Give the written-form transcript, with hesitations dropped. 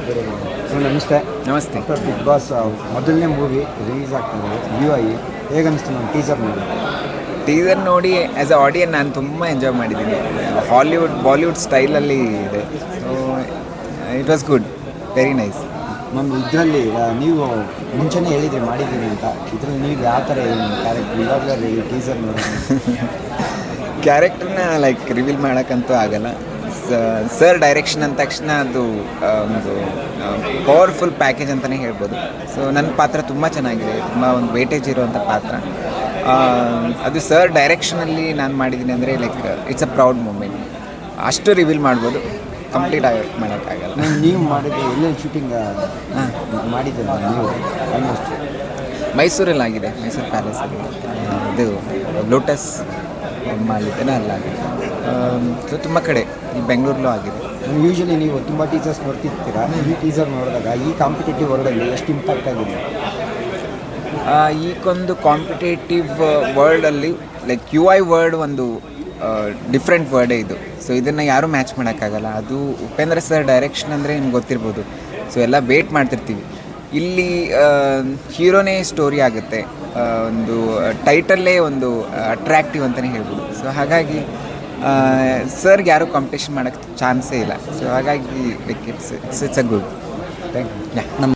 ನಮಸ್ತೆ. ನಮಸ್ತೆ. Big boss ಮೊದಲನೇ ಮೂವಿ ರಿಲೀಸ್ ಆಗ್ತದೆ UI. ಹೇಗೆ ಅನಿಸ್ತು ನಾನು ಟೀಸರ್ ನೋಡಿ? ಟೀಸರ್ ನೋಡಿ ಆ್ಯಸ್ ಅ ಆಡಿಯನ್ ನಾನು ತುಂಬ ಎಂಜಾಯ್ ಮಾಡಿದ್ದೀನಿ. ಬಾಲಿವುಡ್ ಸ್ಟೈಲಲ್ಲಿ ಇದೆ. So it was good, very nice. Ma'am, ಇದರಲ್ಲಿ ನೀವು ಮುಂಚೆನೇ ಹೇಳಿದ್ರಿ ಮಾಡಿದ್ದೀನಿ ಅಂತ. ಇದರಲ್ಲಿ ನೀವು ಯಾವ ಥರ ಕ್ಯಾರೆಕ್ಟರ್ ಇವಾಗಲೇ ಟೀಸರ್ ನೋಡಿ? ಕ್ಯಾರೆಕ್ಟರ್ನ ಲೈಕ್ ರಿವೀಲ್ ಮಾಡೋಕ್ಕಂತೂ ಆಗಲ್ಲ. ಸರ್ ಡೈರೆಕ್ಷನ್ ಅಂದ ತಕ್ಷಣ ಅದು ಒಂದು ಪವರ್ಫುಲ್ ಪ್ಯಾಕೇಜ್ ಅಂತಲೇ ಹೇಳ್ಬೋದು. ಸೊ ನನ್ನ ಪಾತ್ರ ತುಂಬ ಚೆನ್ನಾಗಿದೆ, ತುಂಬ ಒಂದು ವೇಟೇಜ್ ಇರುವಂಥ ಪಾತ್ರ. ಅದು ಸರ್ ಡೈರೆಕ್ಷನಲ್ಲಿ ನಾನು ಮಾಡಿದ್ದೀನಿ ಅಂದರೆ like it's a proud moment. ಅಷ್ಟು ರಿವೀಲ್ ಮಾಡ್ಬೋದು, ಕಂಪ್ಲೀಟ್ ಆಗಿ ಮಾಡೋಕ್ಕಾಗಲ್ಲ. ನೀವು ಮಾಡಿದ್ದು ಎಲ್ಲೆಲ್ಲಿ ಶೂಟಿಂಗ್ ಮಾಡಿದ್ದೀರ ನೀವು? ಆಲ್ಮೋಸ್ಟ್ ಮೈಸೂರಲ್ಲಾಗಿದೆ, ಮೈಸೂರು ಪ್ಯಾಲೇಸಲ್ಲಿ. ಇದು ಲೋಟಸ್ ಮಾಡಿದ್ದೇನೆ ಅಲ್ಲಾಗಿದೆ. ಸೊ ತುಂಬ ಕಡೆ ಈ ಬೆಂಗಳೂರಲ್ಲೂ ಆಗಿದೆ. ಯೂಶ್ವಲಿ ನೀವು ತುಂಬ ಟೀಚರ್ಸ್ ನೋಡ್ತಿರ್ತೀರ. ಈ ಟೀಸರ್ ನೋಡಿದಾಗ ಈ ಕಾಂಪಿಟೇಟಿವ್ ವರ್ಲ್ಡಲ್ಲಿ ಎಷ್ಟು ಇಂಪ್ಯಾಕ್ಟ್ ಆಗಿದೆ? ಈಗೊಂದು ಕಾಂಪಿಟೇಟಿವ್ ವರ್ಲ್ಡಲ್ಲಿ ಲೈಕ್ UI ವರ್ಡ್ ಒಂದು ಡಿಫ್ರೆಂಟ್ ವರ್ಡೇ ಇದು. ಸೊ ಇದನ್ನು ಯಾರೂ ಮ್ಯಾಚ್ ಮಾಡೋಕ್ಕಾಗಲ್ಲ. ಅದು ಉಪೇಂದ್ರ ಸರ್ ಡೈರೆಕ್ಷನ್ ಅಂದರೆ ನಿಮ್ಗೆ ಗೊತ್ತಿರ್ಬೋದು. ಸೊ ಎಲ್ಲ ವೇಟ್ ಮಾಡ್ತಿರ್ತೀವಿ. ಇಲ್ಲಿ ಹೀರೋನೇ ಸ್ಟೋರಿ ಆಗುತ್ತೆ. ಒಂದು ಟೈಟಲ್ಲೇ ಒಂದು ಅಟ್ರ್ಯಾಕ್ಟಿವ್ ಅಂತಲೇ ಹೇಳ್ಬೋದು. ಸೊ ಹಾಗಾಗಿ ಸರ್ಗೆ ಯಾರೂ ಕಾಂಪಿಟೇಷನ್ ಮಾಡೋಕ್ಕೆ ಚಾನ್ಸೇ ಇಲ್ಲ. ಸೊ ಹಾಗಾಗಿ it's a good. Thank you. ನಮ್ಮ